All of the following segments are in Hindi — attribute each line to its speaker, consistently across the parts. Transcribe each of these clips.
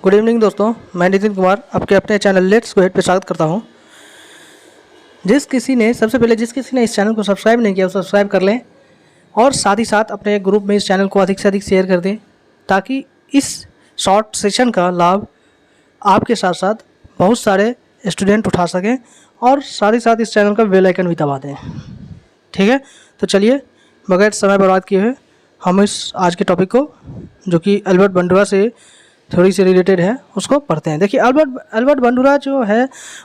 Speaker 1: गुड इवनिंग दोस्तों, मैं नितिन कुमार आपके अपने चैनल लेट्स गो हेड पे स्वागत करता हूं। सबसे पहले जिस किसी ने इस चैनल को सब्सक्राइब नहीं किया वो सब्सक्राइब कर लें और साथ ही साथ अपने ग्रुप में इस चैनल को अधिक से अधिक शेयर कर दें ताकि इस शॉर्ट सेशन का लाभ आपके साथ साथ बहुत सारे स्टूडेंट उठा सकें और साथ ही साथ इस चैनल का बेल आइकन भी दबा दें। ठीक है, तो चलिए बगैर समय बर्बाद किए हुए हम इस आज के टॉपिक को, जो कि अल्बर्ट बंडूरा से थोड़ी सी रिलेटेड है, उसको पढ़ते हैं। देखिए, अल्बर्ट बंडूरा जो है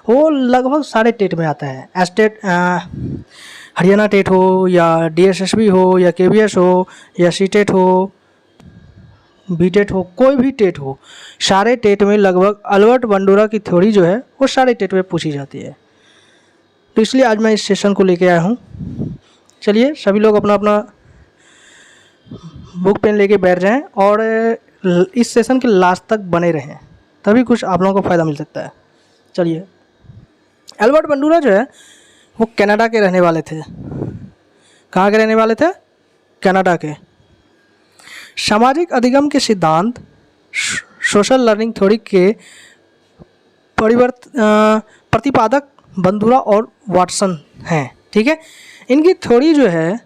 Speaker 1: वो लगभग सारे टेट में आता है। एस्टेट हरियाणा टेट हो या डीएसएसबी हो या केवीएस हो या सीटेट हो, बीटेट हो, कोई भी टेट हो, सारे टेट में लगभग अल्बर्ट बंडूरा की थ्योरी जो है वो सारे टेट में पूछी जाती है। तो इसलिए आज मैं इस सेशन को लेके आया हूँ। चलिए सभी लोग अपना अपना बुक पेन लेके बैठ जाएं और इस सेशन के लास्ट तक बने रहें, तभी कुछ आप लोगों को फ़ायदा मिल सकता है। चलिए, अल्बर्ट बंडूरा जो है वो कनाडा के रहने वाले थे। कहाँ के रहने वाले थे? कनाडा के। सामाजिक अधिगम के सिद्धांत सोशल लर्निंग थ्योरी के प्रतिपादक बंडूरा और वाटसन हैं। ठीक है, इनकी थ्योरी जो है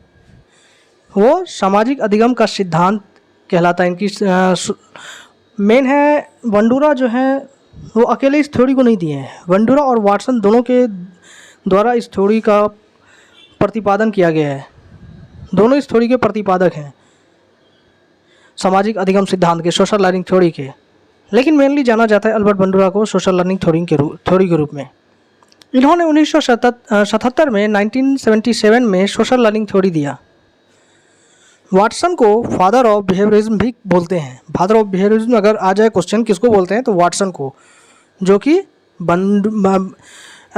Speaker 1: वो सामाजिक अधिगम का सिद्धांत कहलाता है। इनकी मेन है, बंडूरा जो है वो अकेले इस थ्योरी को नहीं दिए हैं, बंडूरा और वाटसन दोनों के द्वारा इस थ्योरी का प्रतिपादन किया गया है। दोनों इस थ्योरी के प्रतिपादक हैं, सामाजिक अधिगम सिद्धांत के, सोशल लर्निंग थ्योरी के। लेकिन मेनली जाना जाता है अल्बर्ट बंडूरा को सोशल लर्निंग थ्योरी के रूप में। इन्होंने 1977 में 1977 में सोशल लर्निंग थ्योरी दिया। वाटसन को फादर ऑफ बिहेवियरिज्म भी बोलते हैं। फादर ऑफ बिहेवियरिज्म अगर आ जाए क्वेश्चन किसको बोलते हैं तो वाटसन को, जो कि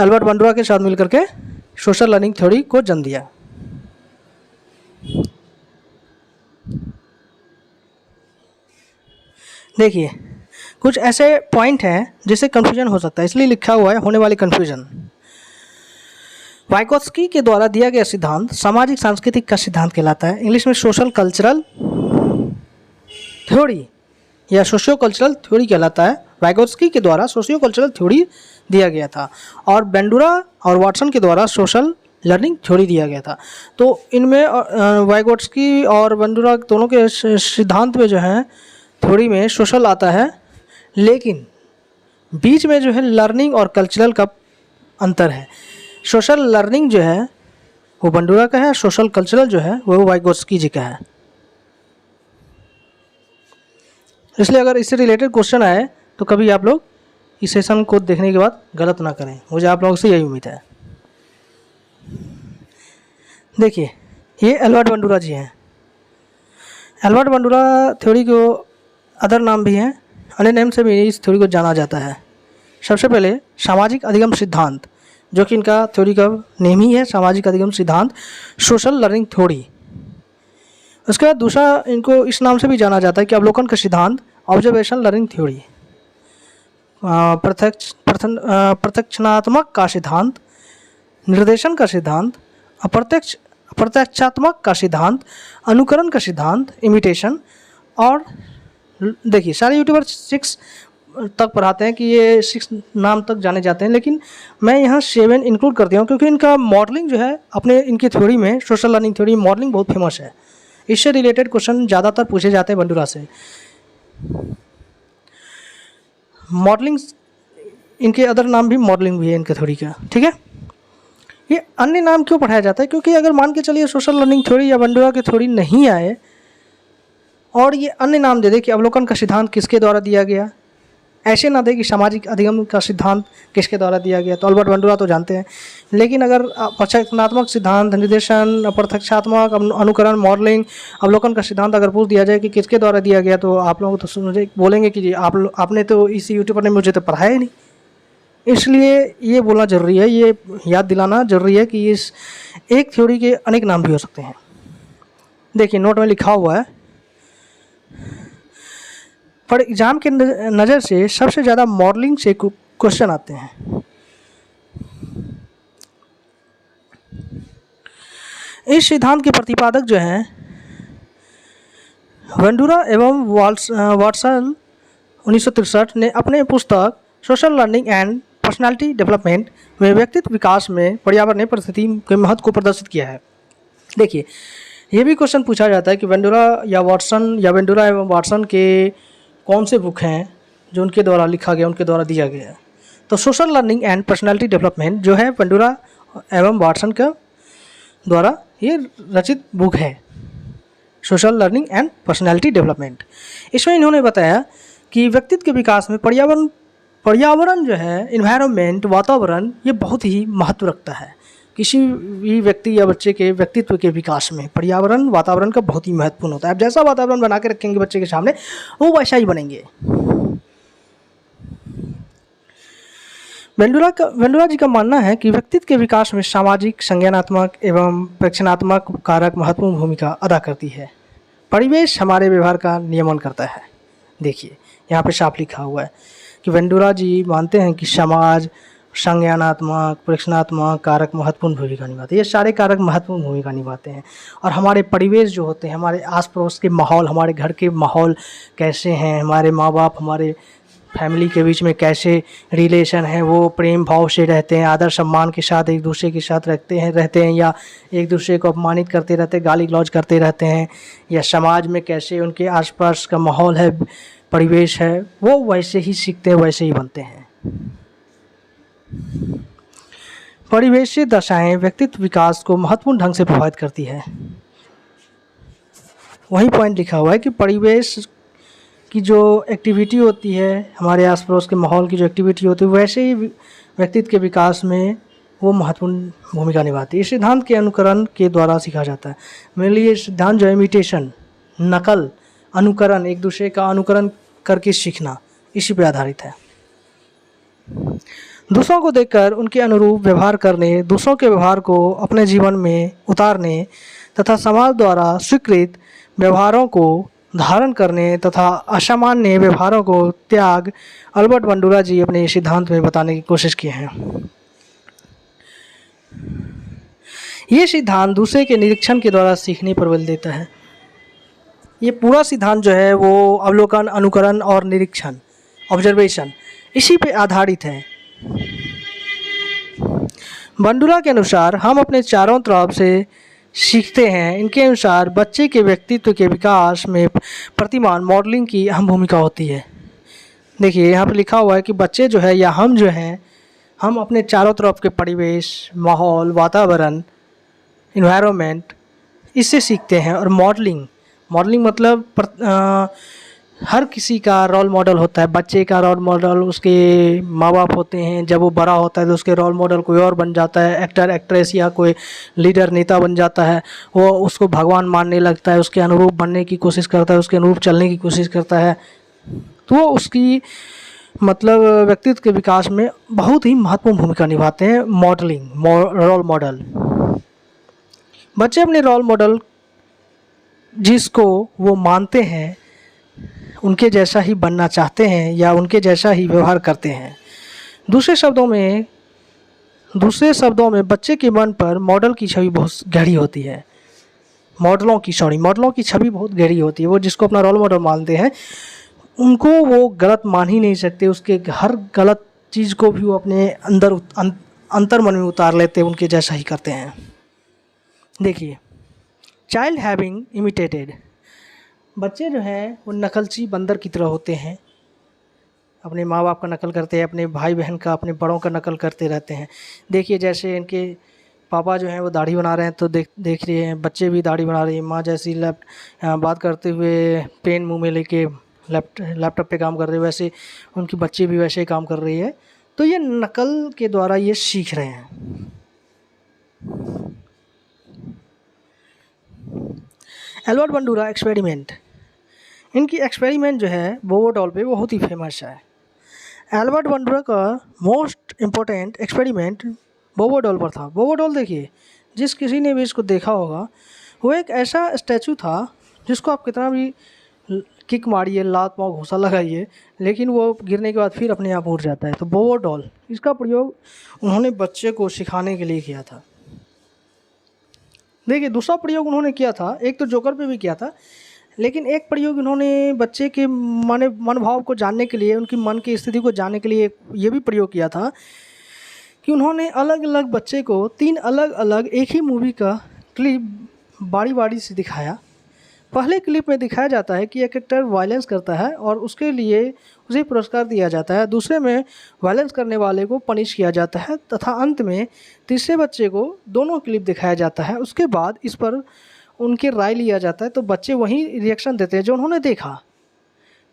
Speaker 1: अल्बर्ट बंडूरा के साथ मिलकर के सोशल लर्निंग थ्योरी को जन्म दिया। देखिए, कुछ ऐसे पॉइंट हैं जिससे कन्फ्यूजन हो सकता है, इसलिए लिखा हुआ है होने वाली कन्फ्यूजन। वाइगोत्स्की के द्वारा दिया गया सिद्धांत सामाजिक सांस्कृतिक का सिद्धांत कहलाता है। इंग्लिश में सोशल कल्चरल थ्योरी या सोशियो कल्चरल थ्योरी कहलाता है। वाइगोत्स्की के द्वारा सोशियो कल्चरल थ्योरी दिया गया था और बंडूरा और वाटसन के द्वारा सोशल लर्निंग थ्योरी दिया गया था। तो इनमें वाइगोत्स्की और बंडूरा दोनों के सिद्धांत में जो है थ्योरी में सोशल आता है, लेकिन बीच में जो है लर्निंग और कल्चरल का अंतर है। सोशल लर्निंग जो है वो बंडूरा का है, सोशल कल्चरल जो है वो वाइगोत्स्की जी का है। इसलिए अगर इससे रिलेटेड क्वेश्चन आए तो कभी आप लोग इस सेशन को देखने के बाद गलत ना करें, मुझे आप लोगों से यही उम्मीद है। देखिए, ये अल्बर्ट बंडूरा जी हैं। अल्बर्ट बंडूरा थ्योरी को अदर नाम भी हैं, अन्य नेम से भी इस थ्योरी को जाना जाता है। सबसे पहले सामाजिक अधिगम सिद्धांत, जो कि इनका थ्योरी का नेम ही है, सामाजिक अधिगम सिद्धांत सोशल लर्निंग थ्योरी। उसके बाद दूसरा इनको इस नाम से भी जाना जाता है कि अवलोकन का सिद्धांत, ऑब्जर्वेशन लर्निंग थ्योरी। प्रत्यक्षणात्मक का सिद्धांत, निर्देशन का सिद्धांत, अप्रत्यक्षात्मक का सिद्धांत, अनुकरण का सिद्धांत, इमिटेशन। और देखिए, सारे यूट्यूबर 6 तक पढ़ाते हैं कि ये 6 नाम तक जाने जाते हैं, लेकिन मैं यहाँ 7 इंक्लूड कर दिया हूँ क्योंकि इनका मॉडलिंग जो है अपने इनकी थ्योरी में, सोशल लर्निंग थ्योरी मॉडलिंग बहुत फेमस है। इससे रिलेटेड क्वेश्चन ज़्यादातर पूछे जाते हैं बंडूरा से। मॉडलिंग, इनके अदर नाम भी मॉडलिंग भी है इनके थ्योरी का। ठीक है, ये अन्य नाम क्यों पढ़ाया जाता है? क्योंकि अगर मान के चलिए सोशल लर्निंग थ्योरी या बंडूरा की थ्योरी नहीं आए और ये अन्य नाम दे दे कि अवलोकन का सिद्धांत किसके द्वारा दिया गया, ऐसे ना दे कि सामाजिक अधिगम का सिद्धांत किसके द्वारा दिया गया, तो अल्बर्ट बंडूरा तो जानते हैं। लेकिन अगर प्रत्यक्षात्मक सिद्धांत, निर्देशन, अप्रत्यक्षात्मक, अनुकरण, मॉडलिंग, अवलोकन का सिद्धांत अगर पूछ दिया जाए कि किसके द्वारा दिया गया, तो आप लोग तो मुझे बोलेंगे कि जी आपने तो इस यूट्यूबर ने मुझे तो पढ़ाया ही नहीं। इसलिए ये बोलना ज़रूरी है, ये याद दिलाना ज़रूरी है कि इस एक थ्योरी के अनेक नाम भी हो सकते हैं। देखिए, नोट में लिखा हुआ है, पर एग्ज़ाम के नज़र से सबसे ज़्यादा मॉडलिंग से क्वेश्चन आते हैं। इस सिद्धांत के प्रतिपादक जो हैं बंडूरा एवं वाटसन 1963 ने अपने पुस्तक social learning and personality development में व्यक्तित्व विकास में पर्यावरणीय परिस्थिति के महत्व को प्रदर्शित किया है। देखिए, ये भी क्वेश्चन पूछा जाता है कि वेंडुरा एवं वाटसन के कौन से बुक हैं जो उनके द्वारा लिखा गया, उनके द्वारा दिया गया है। तो social learning and personality development जो है वेंडुरा एवं वाटसन का द्वारा ये रचित बुक है, social learning and personality development. इसमें इन्होंने बताया कि व्यक्तित्व के विकास में पर्यावरण जो है, इन्वायरमेंट, वातावरण, ये बहुत ही महत्व रखता है। किसी भी व्यक्ति या बच्चे के व्यक्तित्व के विकास में वातावरण का बहुत ही महत्वपूर्ण होता है। आप जैसा वातावरण बना के रखेंगे बच्चे के सामने, वो वैसा ही बनेंगे। वेंडुरा जी का मानना है कि व्यक्तित्व के विकास में सामाजिक, संज्ञानात्मक एवं प्रेक्षणात्मक कारक महत्वपूर्ण भूमिका अदा करती है। परिवेश हमारे व्यवहार का नियमन करता है। देखिए, यहाँ पे साफ लिखा हुआ है कि वेंडुरा जी मानते हैं कि समाज, संज्ञानात्मक, प्रेक्षणात्मक कारक महत्वपूर्ण भूमिका निभाते हैं। ये सारे कारक महत्वपूर्ण भूमिका निभाते हैं। और हमारे परिवेश जो होते हैं, हमारे आस पड़ोस के माहौल, हमारे घर के माहौल कैसे हैं, हमारे माँ बाप, हमारे फैमिली के बीच में कैसे रिलेशन है, वो प्रेम भाव से रहते हैं, आदर सम्मान के साथ एक दूसरे के साथ रहते हैं या एक दूसरे को अपमानित करते रहते हैं, गाली गलौज करते रहते हैं, या समाज में कैसे उनके आसपास का माहौल है, परिवेश है, वो वैसे ही सीखते हैं, वैसे ही बनते हैं। परिवेशीय दशाएं व्यक्तित्व विकास को महत्वपूर्ण ढंग से प्रभावित करती है। वही पॉइंट लिखा हुआ है कि परिवेश की जो एक्टिविटी होती है, हमारे आस पड़ोस के माहौल की जो एक्टिविटी होती है, वैसे ही व्यक्तित्व के विकास में वो महत्वपूर्ण भूमिका निभाती है। इस सिद्धांत के अनुकरण के द्वारा सीखा जाता है। मेरे लिए सिद्धांत जो है इमिटेशन, नकल, अनुकरण, एक दूसरे का अनुकरण करके सीखना, इसी पे आधारित है। दूसरों को देखकर उनके अनुरूप व्यवहार करने, दूसरों के व्यवहार को अपने जीवन में उतारने तथा समाज द्वारा स्वीकृत व्यवहारों को धारण करने तथा असामान्य व्यवहारों को त्याग, अल्बर्ट वेंडुरा जी अपने सिद्धांत में बताने की कोशिश किए हैं। ये सिद्धांत दूसरे के निरीक्षण के द्वारा सीखने पर बल देता है। ये पूरा सिद्धांत जो है वो अवलोकन, अनुकरण और निरीक्षण, ऑब्जर्वेशन, इसी पे आधारित है। वेंडुरा के अनुसार हम अपने चारों तरफ से सीखते हैं। इनके अनुसार बच्चे के व्यक्तित्व के विकास में प्रतिमान मॉडलिंग की अहम भूमिका होती है। देखिए, यहाँ पे लिखा हुआ है कि बच्चे जो है या हम जो हैं, हम अपने चारों तरफ के परिवेश, माहौल, वातावरण, इन्वायरमेंट, इससे सीखते हैं। और मॉडलिंग मतलब हर किसी का रोल मॉडल होता है। बच्चे का रोल मॉडल उसके माँ बाप होते हैं। जब वो बड़ा होता है तो उसके रोल मॉडल कोई और बन जाता है, एक्टर, एक्ट्रेस या कोई लीडर, नेता बन जाता है। वो उसको भगवान मानने लगता है, उसके अनुरूप बनने की कोशिश करता है, उसके अनुरूप चलने की कोशिश करता है। तो वो उसकी मतलब व्यक्तित्व के विकास में बहुत ही महत्वपूर्ण भूमिका निभाते हैं मॉडलिंग, रोल मॉडल। बच्चे अपने रोल मॉडल जिसको वो मानते हैं, उनके जैसा ही बनना चाहते हैं या उनके जैसा ही व्यवहार करते हैं। दूसरे शब्दों में बच्चे के मन पर मॉडल की छवि बहुत गहरी होती है। मॉडलों की छवि बहुत गहरी होती है। वो जिसको अपना रोल मॉडल मानते हैं, उनको वो गलत मान ही नहीं सकते। उसके हर गलत चीज़ को भी वो अपने अंतर मन में उतार लेते हैं, उनके जैसा ही करते हैं। देखिए, चाइल्ड हैविंग इमिटेटेड, बच्चे जो हैं वो नकलची बंदर की तरह होते हैं। अपने माँ बाप का नकल करते हैं, अपने भाई बहन का, अपने बड़ों का नकल करते रहते हैं। देखिए, जैसे इनके पापा जो हैं वो दाढ़ी बना रहे हैं तो देख रहे हैं, बच्चे भी दाढ़ी बना रहे हैं। माँ जैसी बात करते हुए पेन मुंह में लेके लैपटॉप पे काम कर रहे हैं, वैसे उनकी बच्ची भी वैसे ही काम कर रही है। तो ये नकल के द्वारा ये सीख रहे हैं। एल्बर्ट वेंडुरा एक्सपेरिमेंट, इनकी एक्सपेरिमेंट जो है बोबो डॉल पे बहुत ही फेमस है। एल्बर्ट वेंडुरा का मोस्ट इम्पोर्टेंट एक्सपेरिमेंट बोबो डॉल पर था। बोबो डॉल देखिए, जिस किसी ने भी इसको देखा होगा, वो एक ऐसा स्टैचू था जिसको आप कितना भी किक मारिए, लात पाँव घूसा लगाइए, लेकिन वो गिरने के बाद फिर अपने आप उठ जाता है। तो बोबो डॉल, इसका प्रयोग उन्होंने बच्चे को सिखाने के लिए किया था। देखिए, दूसरा प्रयोग उन्होंने किया था, एक तो जोकर पे भी किया था, लेकिन एक प्रयोग इन्होंने बच्चे के मनोभाव को जानने के लिए, उनकी मन की स्थिति को जानने के लिए ये भी प्रयोग किया था कि उन्होंने अलग अलग बच्चे को 3 अलग अलग एक ही मूवी का क्लिप बारी बारी से दिखाया। पहले क्लिप में दिखाया जाता है कि एक एक्टर वायलेंस करता है और उसके लिए उसे पुरस्कार दिया जाता है, दूसरे में वायलेंस करने वाले को पनिश किया जाता है तथा अंत में तीसरे बच्चे को दोनों क्लिप दिखाया जाता है। उसके बाद इस पर उनकी राय लिया जाता है, तो बच्चे वही रिएक्शन देते हैं जो उन्होंने देखा।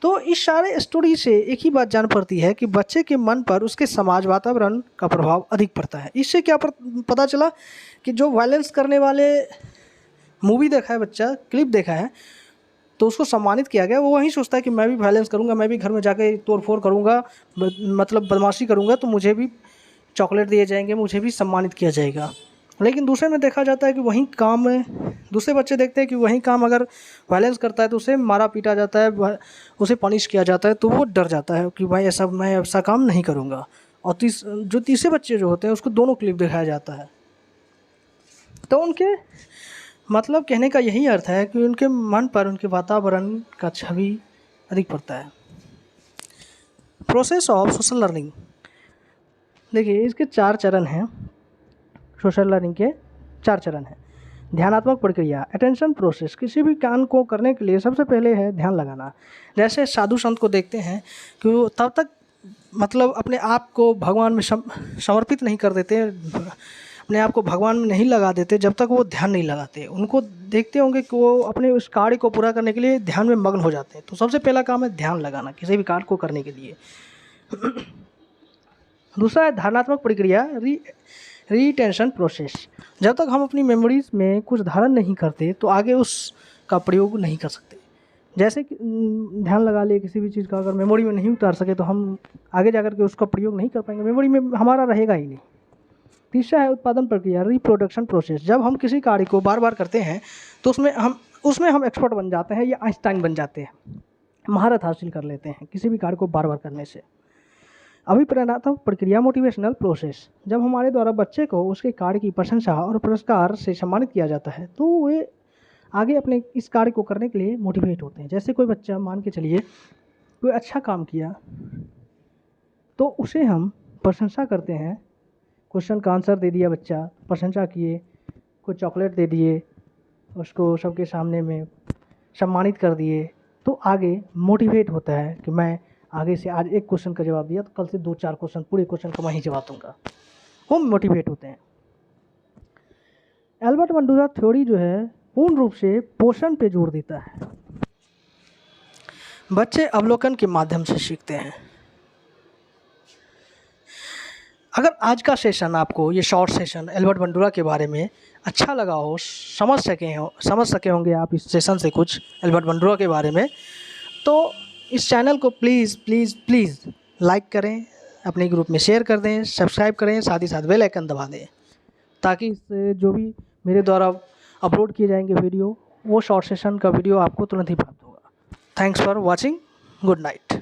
Speaker 1: तो इस सारे स्टोरी से एक ही बात जान पड़ती है कि बच्चे के मन पर उसके समाज वातावरण का प्रभाव अधिक पड़ता है। इससे क्या पता चला कि जो वायलेंस करने वाले मूवी देखा है बच्चा, क्लिप देखा है, तो उसको सम्मानित किया गया, वो वही सोचता है कि मैं भी वायलेंस करूँगा, मैं भी घर में जाके तोड़-फोड़ करूँगा, मतलब बदमाशी करूँगा, तो मुझे भी चॉकलेट दिए जाएंगे, मुझे भी सम्मानित किया जाएगा। लेकिन दूसरे में देखा जाता है कि वही काम में दूसरे बच्चे देखते हैं कि वही काम अगर वायलेंस करता है तो उसे मारा पीटा जाता है, उसे पनिश किया जाता है, तो वो डर जाता है कि भाई मैं ऐसा काम नहीं करूँगा। और तीसरे बच्चे जो होते हैं उसको दोनों क्लिप दिखाया जाता है। तो उनके मतलब कहने का यही अर्थ है कि उनके मन पर उनके वातावरण का छवि अधिक पड़ता है। प्रोसेस ऑफ सोशल लर्निंग, देखिए इसके 4 चरण हैं। सोशल लर्निंग के 4 चरण हैं। ध्यानात्मक प्रक्रिया, अटेंशन प्रोसेस, किसी भी काम को करने के लिए सबसे पहले है ध्यान लगाना। जैसे साधु संत को देखते हैं कि वो तब तक मतलब अपने आप को भगवान में समर्पित नहीं कर देते, अपने आप को भगवान में नहीं लगा देते जब तक वो ध्यान नहीं लगाते। उनको देखते होंगे कि वो अपने उस कार्य को पूरा करने के लिए ध्यान में मग्न हो जाते हैं। तो सबसे पहला काम है ध्यान लगाना किसी भी कार्य को करने के लिए। दूसरा है धारणात्मक प्रक्रिया, रीटेंशन प्रोसेस। जब तक हम अपनी मेमोरीज में कुछ धारण नहीं करते तो आगे उसका प्रयोग नहीं कर सकते। जैसे कि ध्यान लगा लिए किसी भी चीज़ का, अगर मेमोरी में नहीं उतार सके तो हम आगे जाकर के उसका प्रयोग नहीं कर पाएंगे, मेमोरी में हमारा रहेगा ही नहीं। तीसरा है उत्पादन प्रक्रिया, रिप्रोडक्शन प्रोसेस। जब हम किसी कार्य को बार बार करते हैं तो उसमें हम एक्सपर्ट बन जाते हैं या आइंस्टाइन बन जाते हैं, महारत हासिल कर लेते हैं किसी भी कार्य को बार बार करने से। अभिप्रेरणात्मक प्रक्रिया, मोटिवेशनल प्रोसेस। जब हमारे द्वारा बच्चे को उसके कार्य की प्रशंसा और पुरस्कार से सम्मानित किया जाता है तो वे आगे अपने इस कार्य को करने के लिए मोटिवेट होते हैं। जैसे कोई बच्चा मान के चलिए कोई अच्छा काम किया तो उसे हम प्रशंसा करते हैं, क्वेश्चन का आंसर दे दिया बच्चा, प्रशंसा किए, कोई चॉकलेट दे दिए, उसको सबके सामने में सम्मानित कर दिए, तो आगे मोटिवेट होता है कि मैं आगे से आज एक क्वेश्चन का जवाब दिया तो कल से 2-4 क्वेश्चन, पूरे क्वेश्चन का मैं ही जवाब दूंगा। वो मोटिवेट होते हैं। एल्बर्ट बंडूरा थ्योरी जो है पूर्ण रूप से पोषण पे जोर देता है। बच्चे अवलोकन के माध्यम से सीखते हैं। अगर आज का सेशन आपको, ये शॉर्ट सेशन एल्बर्ट बंडूरा के बारे में अच्छा लगा हो, समझ सके होंगे आप इस सेशन से कुछ एल्बर्ट बंडूरा के बारे में, तो इस चैनल को प्लीज़ लाइक करें, अपने ग्रुप में शेयर कर दें, सब्सक्राइब करें, साथ ही साथ बेल आइकन दबा दें ताकि इससे जो भी मेरे द्वारा अपलोड किए जाएंगे वीडियो, वो शॉर्ट सेशन का वीडियो आपको तुरंत ही प्राप्त होगा। Thanks for watching, good night.